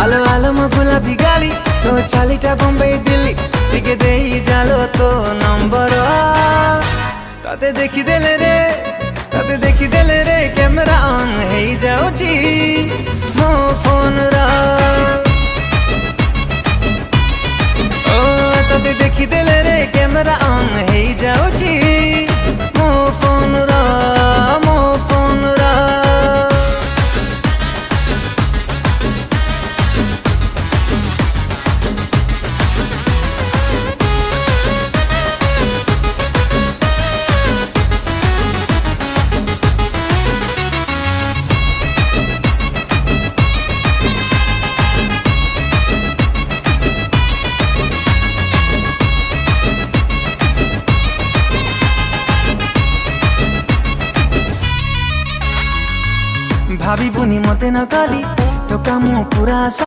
आलो आलो मो गुलाबी गाली तो चालीटा बम्बई दिल्ली टिके देई जालो तो नंबर तते देखी देले रे कैमरा ऑन है जाउची मो फोन रा ओ तते देखी देले रे कैमरा ऑन है जाउची मो फोन रा भाभी बुनी मते न काली टोका मु पूरा